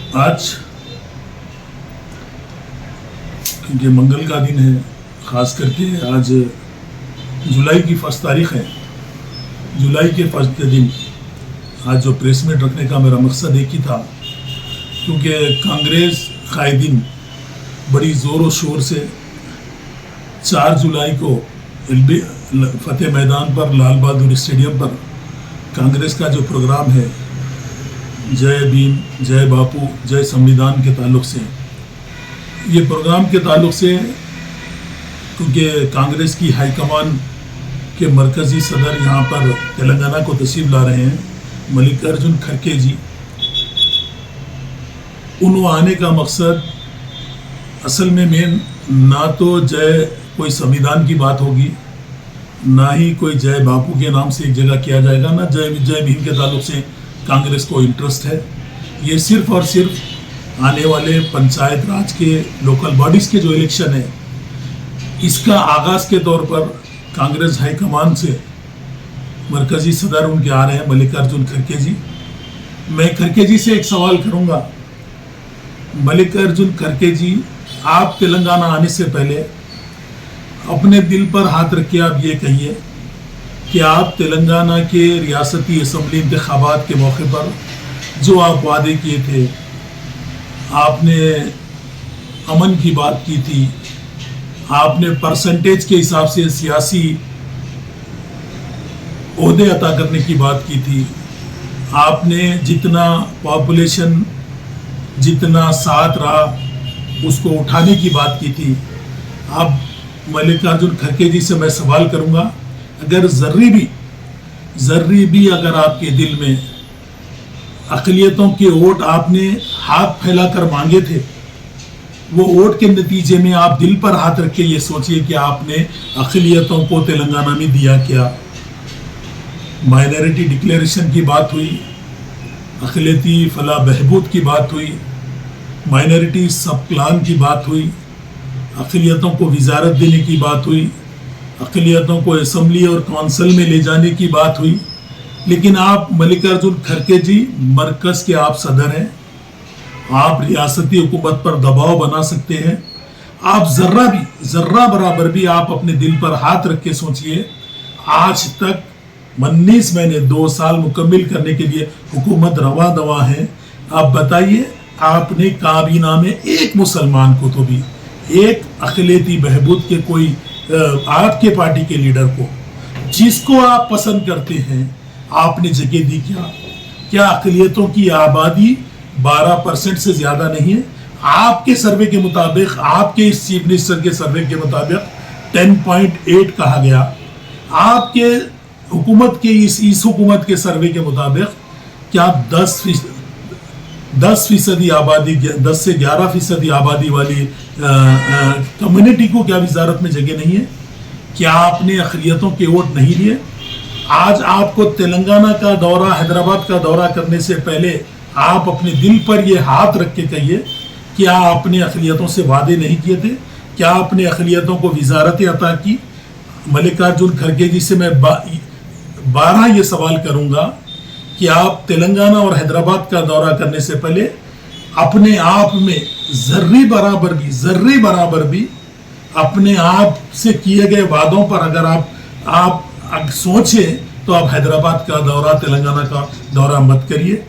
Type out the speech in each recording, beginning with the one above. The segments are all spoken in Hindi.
आज क्योंकि मंगल का दिन है, ख़ास करके आज जुलाई की 1 तारीख है। जुलाई के 1 दिन आज जो प्रेस मीट रखने का मेरा मकसद एक ही था, क्योंकि कांग्रेस कायदीन बड़ी ज़ोर और शोर से 4 जुलाई को फतेह मैदान पर लाल बहादुर स्टेडियम पर कांग्रेस का जो प्रोग्राम है जय भीम, जय बापू, जय संविधान के ताल्लुक से, ये प्रोग्राम के ताल्लुक से, क्योंकि कांग्रेस की हाईकमान के मरकज़ी सदर यहाँ पर तेलंगाना को तशरीफ़ ला रहे हैं, मल्लिकार्जुन खड़गे जी। उन आने का मकसद असल में मेन ना तो जय कोई संविधान की बात होगी, ना ही कोई जय बापू के नाम से एक जगह किया जाएगा, ना जय भीम के ताल्लुक से कांग्रेस को इंटरेस्ट है। ये सिर्फ और सिर्फ आने वाले पंचायत राज के लोकल बॉडीज़ के जो इलेक्शन है, इसका आगाज़ के तौर पर कांग्रेस हाईकमान से मरकज़ी सदर उनके आ रहे हैं मल्लिकार्जुन खड़गे जी। मैं खड़गे जी से एक सवाल करूंगा, मल्लिकार्जुन खड़गे जी, आप तेलंगाना आने से पहले अपने दिल पर हाथ रख के आप ये कहिए कि आप तेलंगाना के रियासती असम्बली इंतखाबात के मौके पर जो आप वादे किए थे, आपने अमन की बात की थी, आपने परसेंटेज के हिसाब से सियासी ओहदे अता करने की बात की थी, आपने जितना पॉपुलेशन जितना साथ रहा उसको उठाने की बात की थी। अब मल्लिकार्जुन खड़गे जी से मैं सवाल करूंगा, अगर जर्री भी अगर आपके दिल में अक़लियतों के वोट आपने हाथ फैलाकर मांगे थे, वो वोट के नतीजे में आप दिल पर हाथ रख के ये सोचिए कि आपने अक़लियतों को तेलंगाना में दिया क्या। माइनॉरिटी डिक्लेरेशन की बात हुई, अक़लियती फलाह बहबूद की बात हुई, माइनॉरिटी सब प्लान की बात हुई, अक़लियतों को वजारत देने की बात हुई, अक़लियतों को असम्बली और कौंसिल में ले जाने की बात हुई। लेकिन आप मल्लिकार्जुन खड़गे जी मरकज़ के आप सदर हैं, आप रियासती हुकूमत पर दबाव बना सकते हैं। आप ज़र्रा बराबर भी आप अपने दिल पर हाथ रख के सोचिए, आज तक 19 महीने 2 साल मुकम्मिल करने के लिए हुकूमत रवा दवा है। आप बताइए, आपने काबीना में एक मुसलमान को तो भी, एक अक़लियती बहबूद के कोई आपके पार्टी के लीडर को जिसको आप पसंद करते हैं आपने जगह दी क्या अक़लियतों की आबादी 12% से ज़्यादा नहीं है? आपके सर्वे के मुताबिक, आपके इस चीफ मिनिस्टर के सर्वे के मुताबिक 10.8 कहा गया, आपके हुकूमत के इस हुकूमत के सर्वे के मुताबिक क्या 10% आबादी, 10 से 11% आबादी वाली कम्युनिटी को क्या वजारत में जगह नहीं है? क्या आपने अक़लियतों के वोट नहीं लिए? आज आपको तेलंगाना का दौरा, हैदराबाद का दौरा करने से पहले आप अपने दिल पर ये हाथ रख के कहिए, क्या आपने अक़लियतों से वादे नहीं किए थे? क्या आपने अक़लियतों को वजारतें अता की? मल्लिकार्जुन खड़गे जी से मैं 12 ये सवाल करूंगा कि आप तेलंगाना और हैदराबाद का दौरा करने से पहले अपने आप में जर्री बराबर भी अपने आप से किए गए वादों पर अगर आप सोचें तो आप हैदराबाद का दौरा, तेलंगाना का दौरा मत करिए।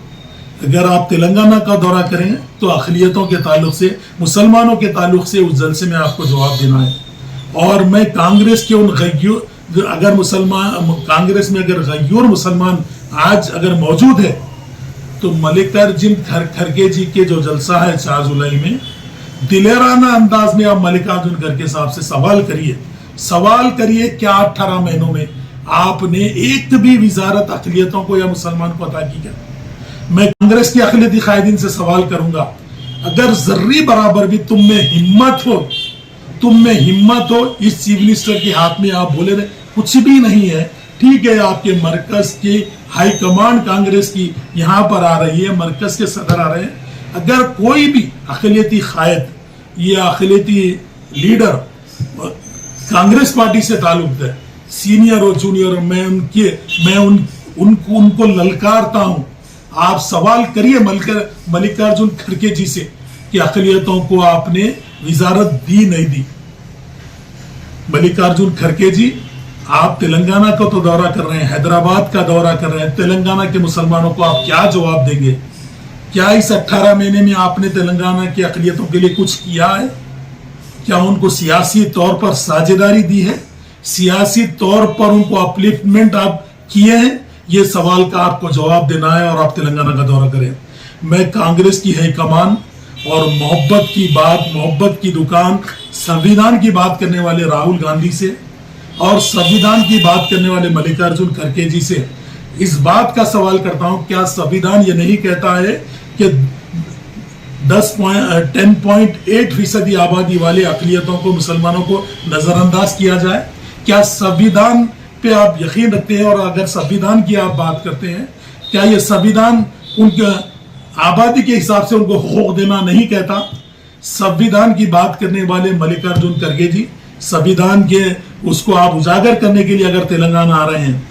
अगर आप तेलंगाना का दौरा करें तो अक़लियतों के ताल्लुक से, मुसलमानों के ताल्लुक से उस जलसे में आपको जवाब देना है। और मैं कांग्रेस के उन कांग्रेस में अगर गयूर मुसलमान आज अगर मौजूद है तो मल्लिकार्जुन खड़गे जी के जो जलसा है 4 जुलाई में, दिलेराना अंदाज में आप मल्लिकार्जुन खड़गे साहब से सवाल करिए क्या 18 महीनों में आपने एक भी वजारत अक़लियतों को या मुसलमान को अता की क्या? मैं कांग्रेस के अक़लियती कायदीन से सवाल करूंगा, अगर जर्री बराबर भी तुम में हिम्मत हो, इस चीफ मिनिस्टर के हाथ में आप बोले कुछ भी नहीं है, ठीक है, आपके मरकज की हाईकमान कांग्रेस की यहाँ पर आ रही है, मरकज के सदर आ रहे हैं, अगर कोई भी अक़लियती कायद या अक़लियती लीडर कांग्रेस पार्टी से ताल्लुक है, सीनियर और जूनियर, मैं उनको ललकारता हूँ आप सवाल करिए मल्लिकार्जुन खड़गे जी से कि अक़लियतों को आपने विजारत दी नहीं दी। मल्लिकार्जुन खड़गे जी, आप तेलंगाना का तो दौरा कर रहे हैं, हैदराबाद का दौरा कर रहे हैं, तेलंगाना के मुसलमानों को आप क्या जवाब देंगे? क्या इस 18 महीने में आपने तेलंगाना की अक़लियतों के लिए कुछ किया है? क्या उनको सियासी तौर पर साझेदारी दी है? सियासी तौर पर उनको अपलिफ्टमेंट आप किए हैं? ये सवाल का आपको जवाब देना है और आप तेलंगाना का दौरा करें। मैं कांग्रेस की है कमान और मोहब्बत की बात, मोहब्बत की दुकान, संविधान की बात करने वाले राहुल गांधी से और संविधान की बात करने वाले मल्लिकार्जुन खड़गे जी से इस बात का सवाल करता हूं, क्या संविधान ये नहीं कहता है कि 10.8% आबादी वाले अक़लियतों को, मुसलमानों को नजरअंदाज किया जाए? क्या संविधान पे आप यकीन रखते हैं? और अगर संविधान की आप बात करते हैं, क्या ये संविधान उनके आबादी के हिसाब से उनको हक़ देना नहीं कहता? संविधान की बात करने वाले मल्लिकार्जुन खड़गे जी, संविधान के उसको आप उजागर करने के लिए अगर तेलंगाना आ रहे हैं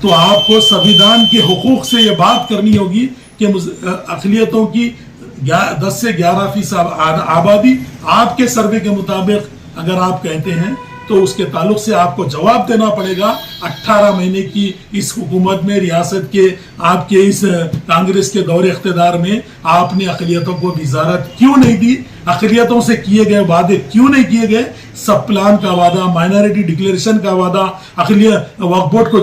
तो आपको संविधान के हुकूक से ये बात करनी होगी कि अक़लियतों की 10 से 11% आबादी आपके सर्वे के मुताबिक अगर आप कहते हैं तो उसके ताल्लुक से आपको जवाब देना पड़ेगा। 18 महीने की इस हुकूमत में, रियासत के आपके इस कांग्रेस के दौरे इख्तिदार में आपने अक़लियतों को वजारत क्यों नहीं दी? अक़लियतों से किए गए वादे क्यों नहीं किए गए? सब प्लान का वादा, माइनॉरिटी डिक्लेरेशन का वादा, अक़लियत वक्फ बोर्ड को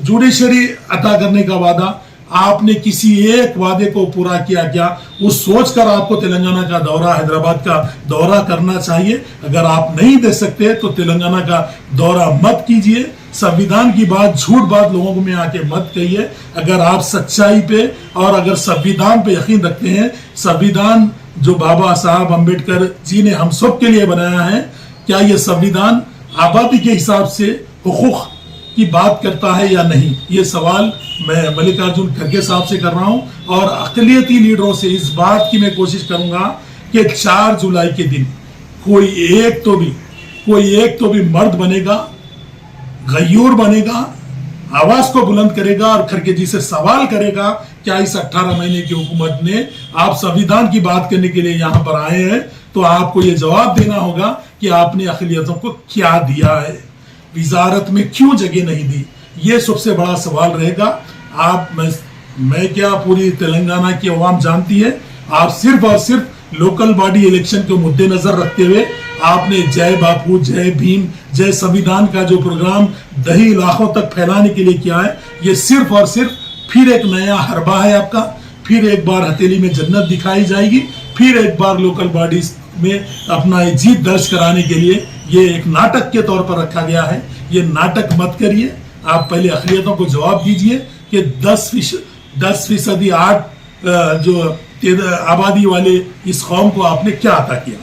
जुडिशरी अता करने का वादा, आपने किसी एक वादे को पूरा किया क्या? उस सोचकर आपको तेलंगाना का दौरा, हैदराबाद का दौरा करना चाहिए। अगर आप नहीं दे सकते तो तेलंगाना का दौरा मत कीजिए। संविधान की बात, झूठ बात लोगों को में आके मत कहिए। अगर आप सच्चाई पे और अगर संविधान पे यकीन रखते हैं, संविधान जो बाबा साहब अम्बेडकर जी ने हम सब के लिए बनाया है, क्या यह संविधान आबादी के हिसाब से हुकूक की बात करता है या नहीं? ये सवाल मैं मल्लिकार्जुन खड़गे साहब से कर रहा हूं और अक़लियती लीडरों से इस बात की मैं कोशिश करूंगा कि 4 जुलाई के दिन कोई एक तो भी मर्द बनेगा, गयूर बनेगा, आवाज को बुलंद करेगा और खड़गे जी से सवाल करेगा, क्या इस 18 महीने की हुकूमत ने, आप संविधान की बात करने के लिए यहां पर आए हैं तो आपको यह जवाब देना होगा कि आपने अक़लियतों को क्या दिया है, वजारत में क्यों जगह नहीं दी? ये सबसे बड़ा सवाल रहेगा। मैं क्या, पूरी तेलंगाना की अवाम जानती है। आप सिर्फ और सिर्फ लोकल बॉडी इलेक्शन के मुद्देनजर रखते हुए आपने जय बापू, जय भीम, जय संविधान का जो प्रोग्राम दही इलाकों तक फैलाने के लिए किया है, ये सिर्फ और सिर्फ फिर एक नया हरबा है आपका। फिर एक बार हथेली में जन्नत दिखाई जाएगी, फिर एक बार लोकल बॉडीज में अपना जीत दर्ज कराने के लिए ये एक नाटक के तौर पर रखा गया है। ये नाटक मत करिए। आप पहले अक़लियतों को जवाब दीजिए कि 10% जो आबादी वाले इस कौम को आपने क्या अता किया।